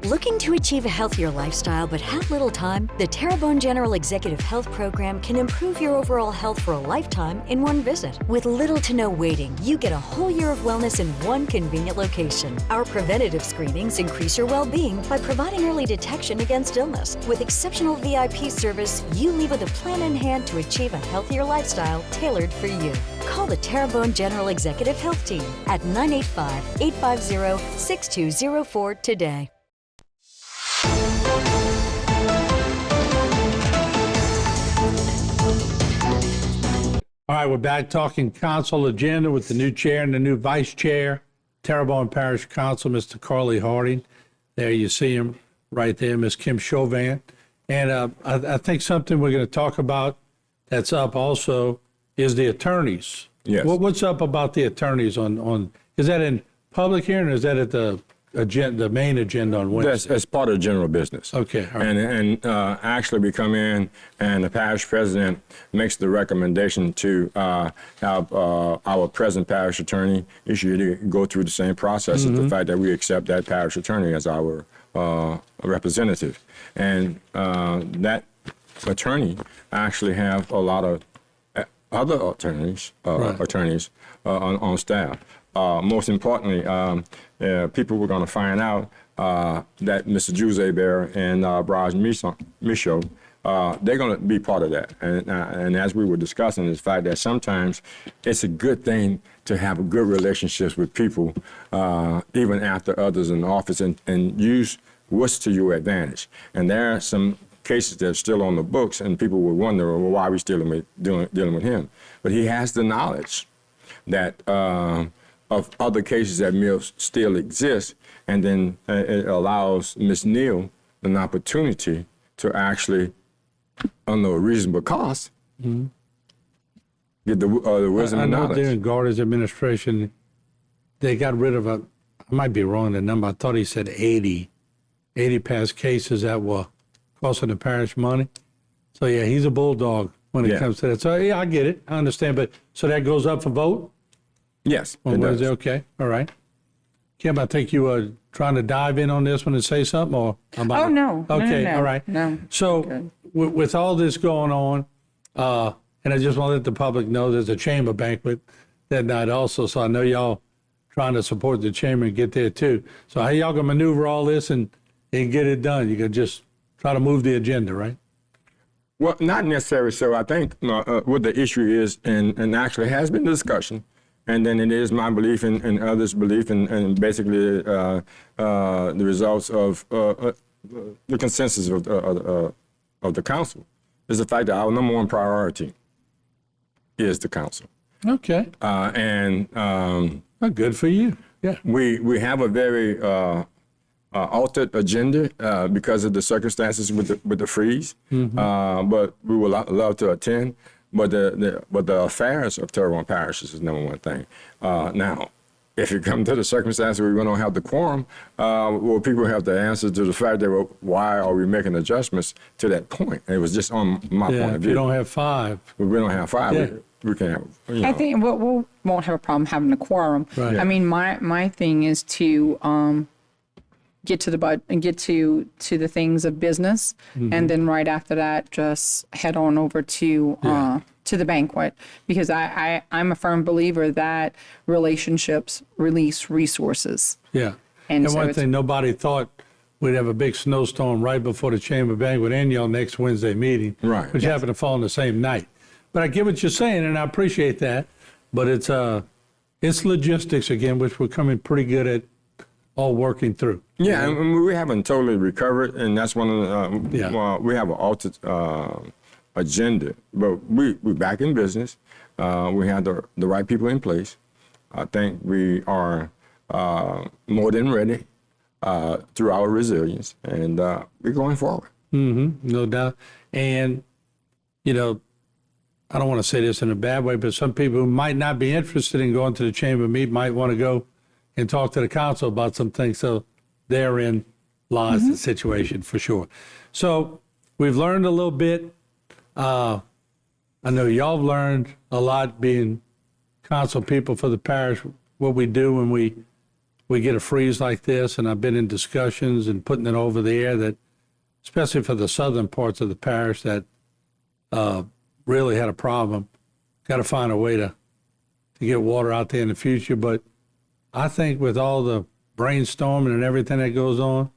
Looking to achieve a healthier lifestyle but have little time? The Terrebonne General Executive Health Program can improve your overall health for a lifetime in one visit. With little to no waiting, you get a whole year of wellness in one convenient location. Our preventative screenings increase your well-being by providing early detection against illness. With exceptional VIP service, you leave with a plan in hand to achieve a healthier lifestyle tailored for you. Call the Terrebonne General Executive Health Team at 985-850-6204 today. All right, we're back talking council agenda with the new chair and the new vice chair, Terrebonne Parish Council, Mr. Carly Harding. There you see him right there, Ms. Kim Chauvin. And I think something we're going to talk about that's up also is the attorneys. Yes. What's up about the attorneys on is that in public hearing or is that at the agenda, the main agenda on Wednesday? That's part of general business. Okay. All right. And actually we come in and the parish president makes the recommendation to have our present parish attorney go through the same process as the fact that we accept that parish attorney as our representative. And that attorney actually have a lot of other attorneys on staff. Most importantly, people were going to find out that Mr. Jose Bear and Braj Michaud, they're going to be part of that. And as we were discussing, is the fact that sometimes it's a good thing to have good relationships with people, even after others in office, and use what's to your advantage. And there are some cases that are still on the books, and people would wonder, well, why are we still dealing with him? But he has the knowledge that of other cases that may still exist, and then it allows Ms. Neal an opportunity to actually, under a reasonable cost, get the wisdom and knowledge. I know during Gardner's administration, they got rid of I might be wrong the number, I thought he said 80 past cases that were costing the parish money. So yeah, he's a bulldog when it comes to that. So yeah, I get it, I understand, but so that goes up for vote? Yes, On Wednesday, okay, all right. Kim, I think you were trying to dive in on this one and say something, or? No. Okay, No. all right. No. So with all this going on, and I just want to let the public know there's a chamber banquet that night also, so I know y'all trying to support the chamber and get there too. So how y'all gonna maneuver all this and get it done? You can just try to move the agenda, right? Well, not necessarily so. I think what the issue is, and actually has been discussion, and then it is my belief and others' belief, and basically the results of the consensus of the council, is the fact that our number one priority is the council. Okay. Well, good for you. Yeah. We have a very altered agenda because of the circumstances with the freeze, but we would love to attend. But the affairs of Terrebonne Parish is the number one thing. Now, if you come to the circumstance where we don't have the quorum, well, people have to answer to the fact that, well, why are we making adjustments to that point? And it was just on my point of If view. you don't have five. If we don't have five, we can have, I think we won't have a problem having a quorum. Right. I mean, my thing is to get to the budget and get to the things of business, and then right after that, just head on over to the banquet, because I'm a firm believer that relationships release resources. Yeah. And And so one it's- thing, nobody thought we'd have a big snowstorm right before the chamber banquet and y'all next Wednesday meeting. Right. Which happened to fall on the same night. But I get what you're saying, and I appreciate that. But it's logistics again, which we're coming pretty good at all working through. Yeah, and we haven't totally recovered, and that's one of the, we have an altered agenda, but we're back in business. We have the right people in place. I think we are more than ready through our resilience, and we're going forward. No doubt. And, you know, I don't want to say this in a bad way, but some people who might not be interested in going to the chamber meet might want to go and talk to the council about some things. So therein lies the situation for sure. So we've learned a little bit. I know y'all have learned a lot being council people for the parish, what we do when we we get a freeze like this, and I've been in discussions and putting it over there that, especially for the southern parts of the parish that really had a problem, got to find a way to get water out there in the future. But I think with all the brainstorming and everything that goes on,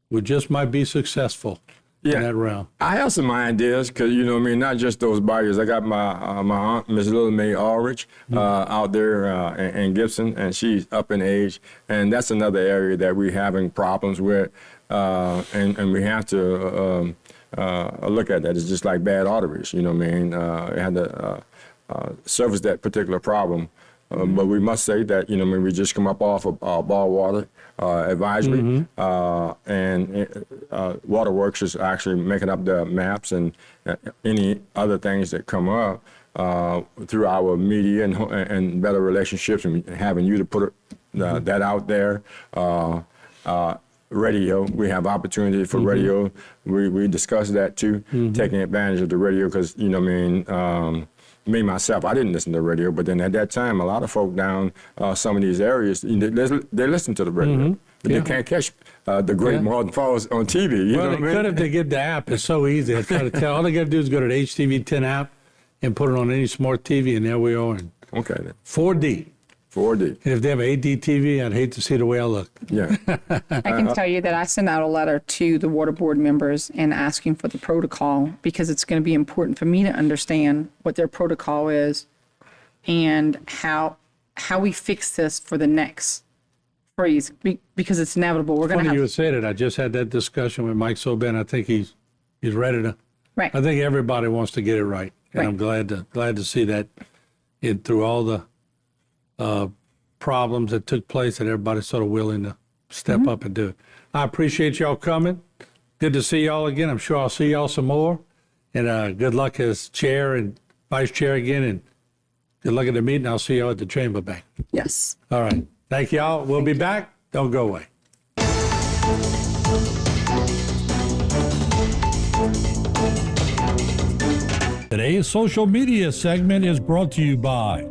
we just might be successful in that realm. I have some ideas because, you know what I mean, not just those bayous. I got my my aunt, Miss Little May Ulrich, out there in Gibson, and she's up in age. And that's another area that we're having problems with. And we have to look at that. It's just like bad arteries, you know what I mean? We had to service that particular problem. But we must say that, you know, when we just come up off of ball water advisory, and Waterworks is actually making up the maps and any other things that come up through our media and better relationships and having you to put that out there. Radio, we have opportunity for radio. We discussed that too, taking advantage of the radio because, you know what I mean, me, myself, I didn't listen to the radio, but then at that time, a lot of folk down some of these areas, they listen to the radio. But they can't catch the Great Northern Falls on TV. You know what I mean? Could if they get the app. It's so easy. I try to tell. All they got to do is go to the HTV10 app and put it on any smart TV, and there we are. Okay, then. 4D. 4D. And if they have an 8D TV, I'd hate to see the way I look. Yeah. I can tell you that I sent out a letter to the water board members and asking for the protocol because it's going to be important for me to understand what their protocol is and how we fix this for the next freeze because it's inevitable. We're going to Funny have you would say that. I just had that discussion with Mike Soben. I think he's ready to. right. I think everybody wants to get it right, and Right. I'm glad to see that through all the problems that took place, that everybody's sort of willing to step up and do it. I appreciate y'all coming. Good to see y'all again. I'm sure I'll see y'all some more. And good luck as chair and vice chair again. And good luck at the meeting. I'll see y'all at the Chamber Bank. Yes. All right. Thank y'all. We'll be back. Don't go away. Today's social media segment is brought to you by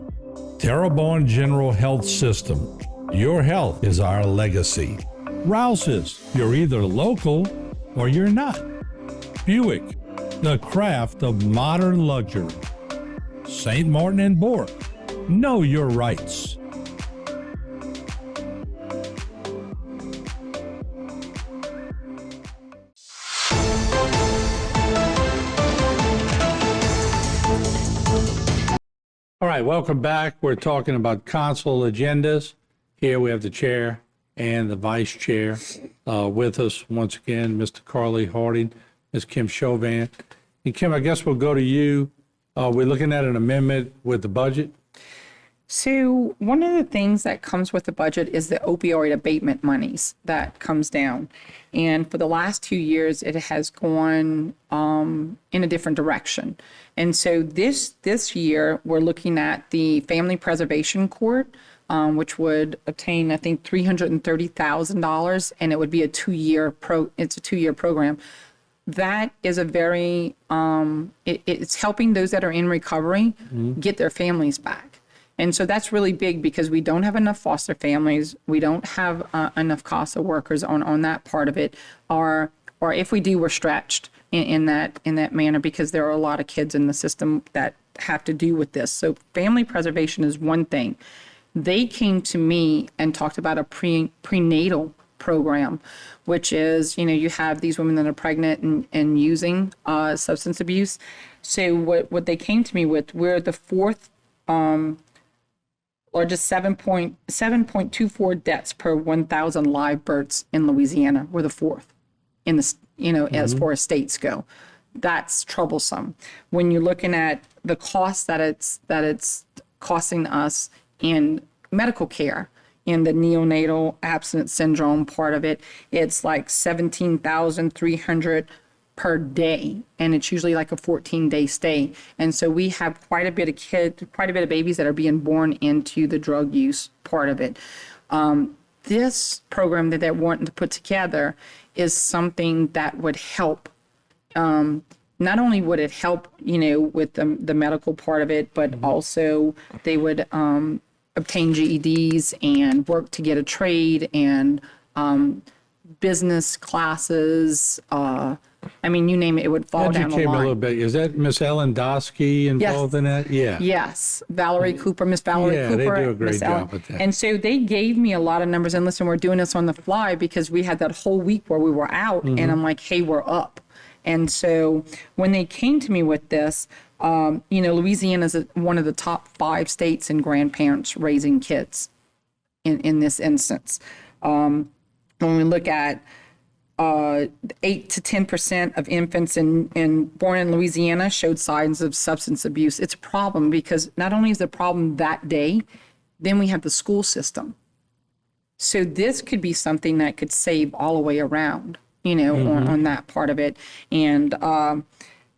Terrebonne General Health System. Your health is our legacy. Rouse's, you're either local or you're not. Buick, the craft of modern luxury. St. Martin and Bork, know your rights. All right, welcome back. We're talking about council agendas. Here we have the chair and the vice chair with us once again, Mr. Carly Harding, Ms. Kim Chauvin. And Kim, I guess we'll go to you. We're looking at an amendment with the budget. So one of the things that comes with the budget is the opioid abatement monies that comes down. And for the last 2 years, it has gone in a different direction. And so this year, we're looking at the Family Preservation Court, which would obtain, I think, $330,000, and it would be a 2-year it's a 2-year program. That is a very, it's helping those that are in recovery get their families back. And so that's really big because we don't have enough foster families. We don't have enough CASA workers on that part of it. Or if we do, we're stretched in that manner because there are a lot of kids in the system that have to do with this. So family preservation is one thing. They came to me and talked about a prenatal program, which is, you have these women that are pregnant and using substance abuse. So what they came to me with, we're the fourth or just 7.24 deaths per 1,000 live births in Louisiana. We're the fourth in the, as far as states go. That's troublesome. When you're looking at the cost that it's costing us in medical care, in the neonatal abstinence syndrome part of it, it's like $17,300 per day, and it's usually like a 14-day stay. And so we have quite a bit of babies that are being born into the drug use part of it. This program that they're wanting to put together is something that would help. Not only would it help, with the medical part of it, but also they would obtain GEDs and work to get a trade and business classes. I mean, you name it, it would fall down the Educate me a little line. bit. Is that Miss Ellen Dosky involved in that? Yeah. Yes, Valerie Cooper, Miss Valerie Yeah, they Cooper. do a great Miss job Ellen. with that. And so they gave me a lot of numbers. And listen, we're doing this on the fly because we had that whole week where we were out, Mm-hmm. and I'm like, hey, we're up. And so when they came to me with this, Louisiana is one of the top 5 states in grandparents raising kids in this instance. When we look at 8 to 10% of infants born in Louisiana showed signs of substance abuse. It's a problem because not only is it a problem that day, then we have the school system. So this could be something that could save all the way around, on that part of it. And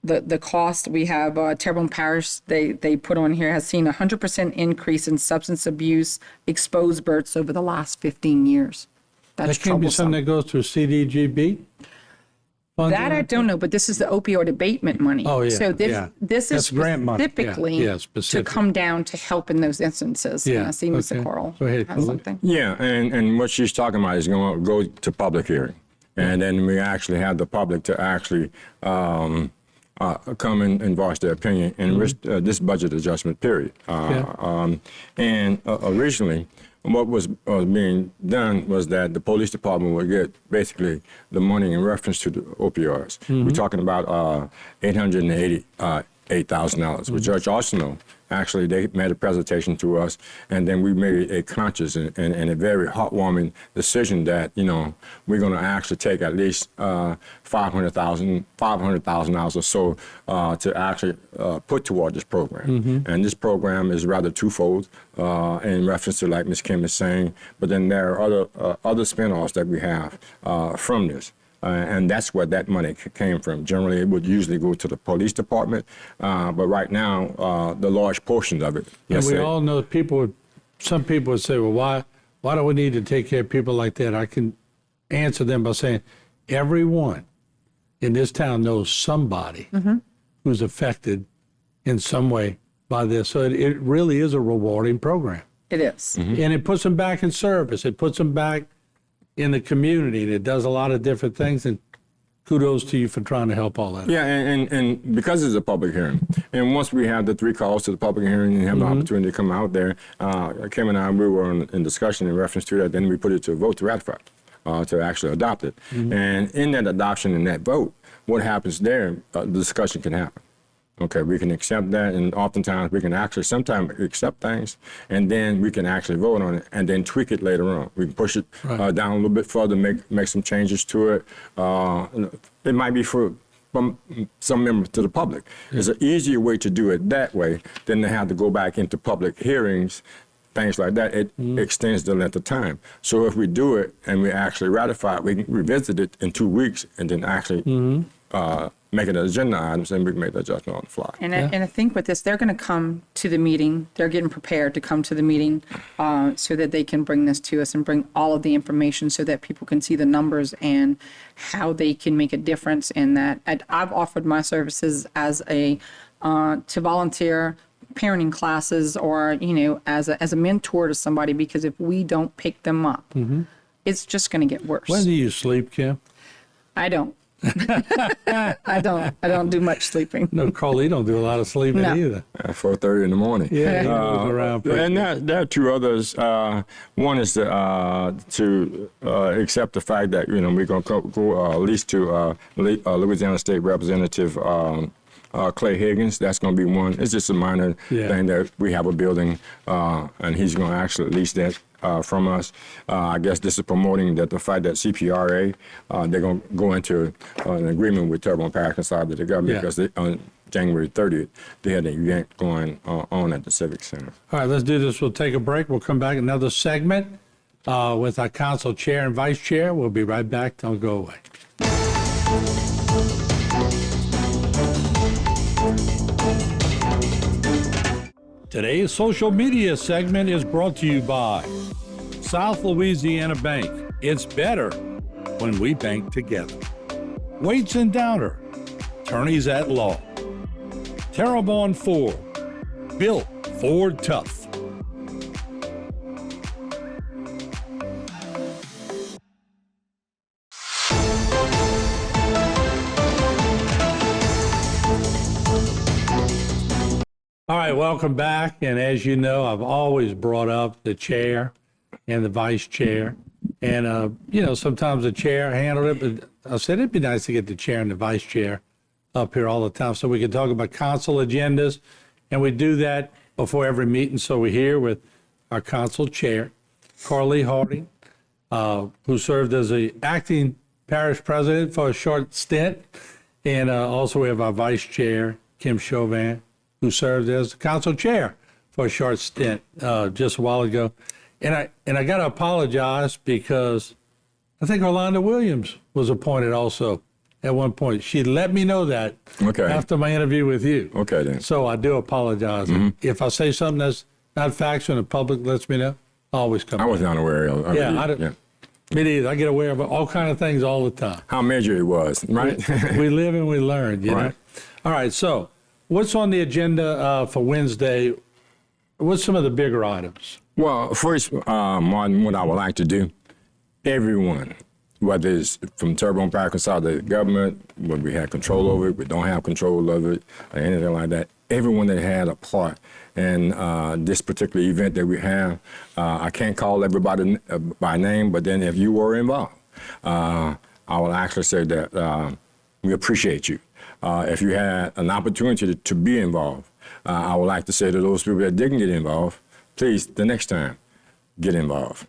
the cost we have, Terrebonne Parish, they put on here, has seen a 100% increase in substance abuse exposed births over the last 15 years. That's That can't be something that goes through CDGB? Funds That on I it? don't know, but this is the opioid abatement money. Oh, yeah, So this yeah. this is That's grant money. Yeah, specifically yeah, to specific. come down to help in those instances. And Yeah, I see Mr. okay. Coral Go ahead, has Coral. something. Yeah, and what she's talking about is going to go to public hearing. And then we actually have the public to actually come and voice their opinion in this budget adjustment period. Originally, what was being done was that the police department would get basically the money in reference to the opioids. We're talking about $888,000, which Judge Arsenault, actually, they made a presentation to us, and then we made a conscious and a very heartwarming decision that, we're going to actually take at least $500,000 or so to actually put toward this program. And this program is rather twofold in reference to, like Ms. Kim is saying, but then there are other spin-offs that we have from this. And that's where that money came from. Generally, it would usually go to the police department, but right now, the large portion of it. And we all know some people would say, well, why do we need to take care of people like that? I can answer them by saying, everyone in this town knows somebody who's affected in some way by this. So it really is a rewarding program. It is. And it puts them back in service. It puts them back in the community, and it does a lot of different things. And kudos to you for trying to help all that. Yeah, and because it's a public hearing, and once we have the 3 calls to the public hearing and have the opportunity to come out there, Kim and I, we were in discussion in reference to that, then we put it to a vote to ratify, to actually adopt it. And in that adoption and that vote, what happens there, the discussion can happen. Okay, we can accept that, and oftentimes we can actually sometimes accept things, and then we can actually vote on it, and then tweak it later on. We can push it down a little bit further, make some changes to it. It might be from some members to the public. There's an easier way to do it that way than to have to go back into public hearings, things like that. It extends the length of time. So if we do it and we actually ratify it, we can revisit it in 2 weeks and then actually make it an agenda items, and we can make the adjustment on the fly. And I think with this, they're going to come to the meeting. They're getting prepared to come to the meeting so that they can bring this to us and bring all of the information so that people can see the numbers and how they can make a difference in that. I've offered my services as to volunteer parenting classes or, as a mentor to somebody, because if we don't pick them up, it's just going to get worse. When do you sleep, Kim? I don't. I don't do much sleeping. No, Carly don't do a lot of sleeping No. either. At 4:30 in the morning. Yeah, he moves around. And there are 2 others. One is to accept the fact that we're going to go at least to Louisiana State Representative Clay Higgins. That's going to be one. It's just a minor thing that we have a building, and he's going to actually lease that from us. I guess this is promoting that the fact that CPRA, they're going to go into an agreement with Terrebonne Parish inside of the government because on January 30th, they had an event going on at the Civic Center. All right, let's do this. We'll take a break. We'll come back another segment with our council chair and vice chair. We'll be right back. Don't go away. Today's social media segment is brought to you by South Louisiana Bank. It's better when we bank together. Waits and Downer, attorneys at law. Terrebonne Ford, built Ford tough. All right, welcome back. And as you know, I've always brought up the chair and the vice chair. And, sometimes the chair handled it, but I said it'd be nice to get the chair and the vice chair up here all the time so we can talk about council agendas. And we do that before every meeting. So we're here with our council chair, Carly Harding, who served as the acting parish president for a short stint. And also we have our vice chair, Kim Chauvin, who served as the council chair for a short stint just a while ago. And I got to apologize because I think Orlando Williams was appointed also at one point. She let me know that after my interview with you. Okay, then. So I do apologize. If I say something that's not factual and the public lets me know, I always come I back. was not aware of it. Yeah, me neither. I get aware of all kind of things all the time. How major it was, right? We live and we learn, you know? Right. All right, so what's on the agenda for Wednesday? What's some of the bigger items? Well, first, Martin, what I would like to do, everyone, whether it's from Terrebonne Parish consolidated government, whether we have control over it, we don't have control over it, or anything like that, everyone that had a part in this particular event that we have, I can't call everybody by name, but then if you were involved, I would actually say that we appreciate you. If you had an opportunity to be involved, I would like to say to those people that didn't get involved, please, the next time, get involved.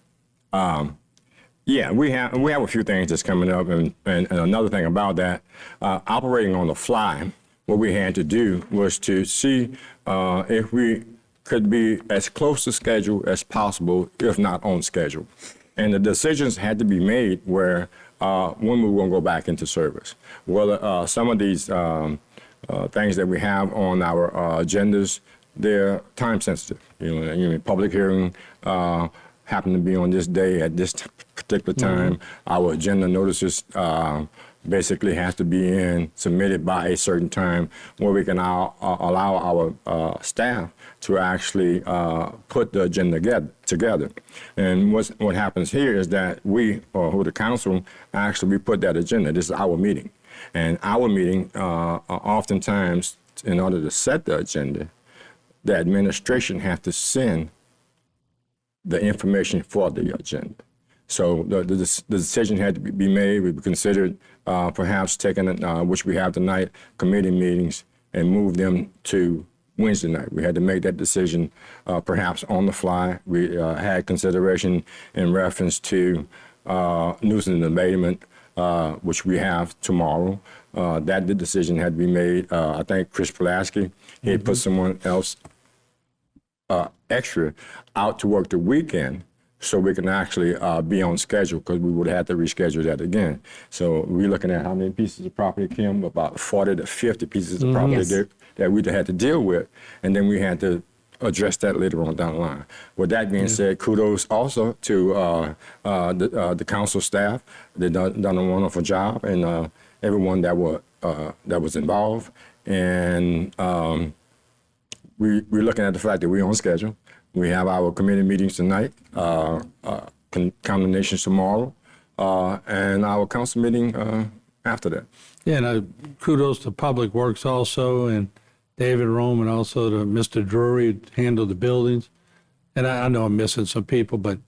Yeah, we have a few things that's coming up, and another thing about that, operating on the fly, what we had to do was to see if we could be as close to schedule as possible, if not on schedule. And the decisions had to be made where when we were going to go back into service. Well, some of these things that we have on our agendas, they're time sensitive. Public hearing happen to be on this day at this particular time. Our agenda notices basically has to be submitted by a certain time where we can allow our staff to actually put the agenda together. And what happens here is that we, or the council, we put that agenda. This is our meeting. And our meeting, oftentimes, in order to set the agenda, the administration has to send the information for the agenda. So the decision had to be made. We considered perhaps taking, which we have tonight, committee meetings and move them to Wednesday night. We had to make that decision perhaps on the fly. We had consideration in reference to nuisance abatement, which we have tomorrow. The decision had to be made. I think Chris Pulaski, he had put someone else extra out to work the weekend so we can actually be on schedule, because we would have to reschedule that again. So we're looking at how many pieces of property, Kim? About 40 to 50 pieces of property that we had to deal with, and then we had to address that later on down the line. With that being said, kudos also to the council staff. They've done a wonderful job, and everyone that was involved. And we're looking at the fact that we're on schedule. We have our committee meetings tonight, combinations tomorrow, and our council meeting after that. Yeah, and kudos to Public Works also, and David Rome, and also to Mr. Drury, who handled the buildings. And I know I'm missing some people, but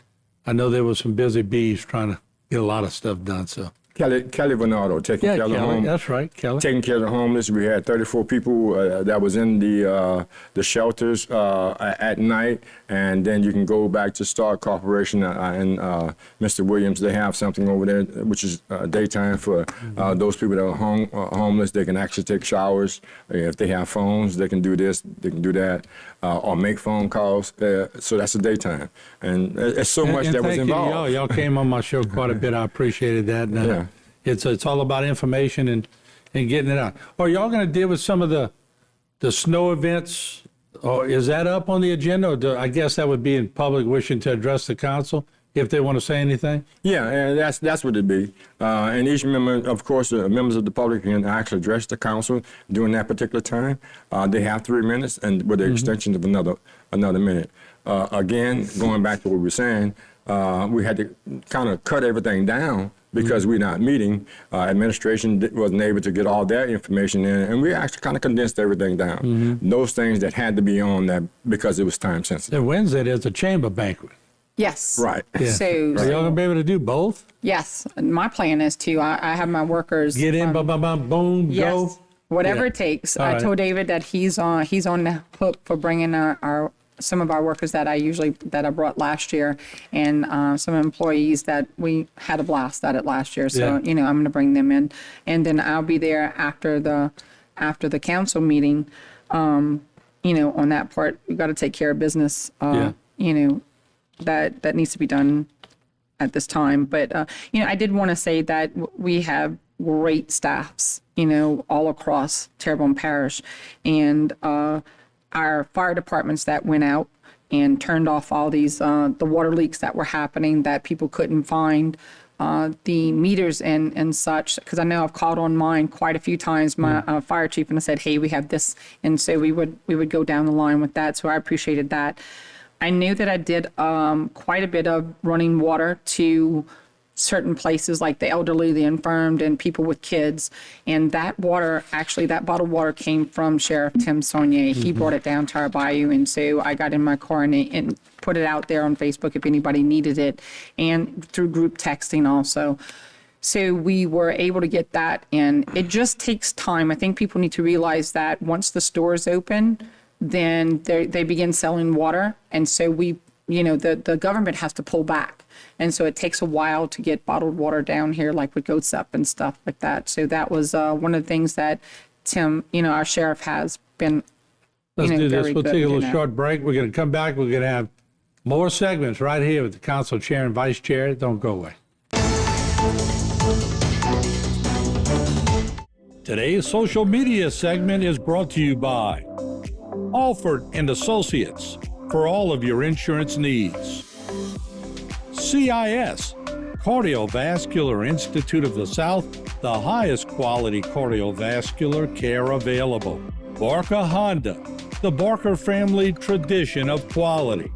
I know there was some busy bees trying to get a lot of stuff done, so. Kelly Bernardo taking care of the home. That's right, Kelly. Taking care of the homeless. We had 34 people that was in the shelters at night, and then you can go back to Star Corporation and Mr. Williams. They have something over there which is daytime for those people that are homeless. They can actually take showers. If they have phones, they can do this, they can do that, or make phone calls. So that's the daytime, and it's so much that was involved. Thank you, y'all came on my show quite a bit. I appreciated that. And, yeah. It's all about information and getting it out. Are y'all going to deal with some of the snow events, or is that up on the agenda? Or I guess that would be in public wishing to address the council if they want to say anything. Yeah, and that's what it'd be. And each member, of course, the members of the public can actually address the council during that particular time. They have 3 minutes, and with the extension of another minute. Again, going back to what we were saying, we had to kind of cut everything down because we're not meeting. Administration wasn't able to get all their information in, and we actually kind of condensed everything down. Those things that had to be on that because it was time sensitive. And Wednesday, there's a chamber banquet. Yes. Right. Yeah. So, Are y'all gonna be able to do both? yes, my plan is to, I have my workers. Get in, bum, bum, bum, boom, Yes. go. Whatever Yeah. it takes. All I right. told David that he's on the hook for bringing some of our workers that I brought last year, and some employees that we had a blast at it last year. So, Yeah. I'm going to bring them in, and then I'll be there after the council meeting. On that part, we've got to take care of business. Yeah. That needs to be done at this time. But, I did want to say that we have great staffs, all across Terrebonne Parish. And our fire departments that went out and turned off all these, the water leaks that were happening that people couldn't find, the meters and such, because I know I've called on mine quite a few times, my fire chief, and I said, hey, we have this. And so we would go down the line with that. So I appreciated that. I knew that I did quite a bit of running water to certain places like the elderly, the infirmed, and people with kids. And that water, actually, that bottled water came from Sheriff Tim Saunier. He brought it down to our bayou. And so I got in my car and put it out there on Facebook if anybody needed it, and through group texting also. So we were able to get that, and it just takes time. I think people need to realize that once the stores open, then they begin selling water. And so the government has to pull back. And so it takes a while to get bottled water down here, like with Goats Up and stuff like that. So that was one of the things that Tim, our sheriff, has been, Let's do this. very We'll good take a with little that. short break. We're going to come back. We're going to have more segments right here with the council chair and vice chair. Don't go away. Today's social media segment is brought to you by Alford and Associates for all of your insurance needs. CIS, Cardiovascular Institute of the South, the highest quality cardiovascular care available. Barker Honda, the Barker family tradition of quality.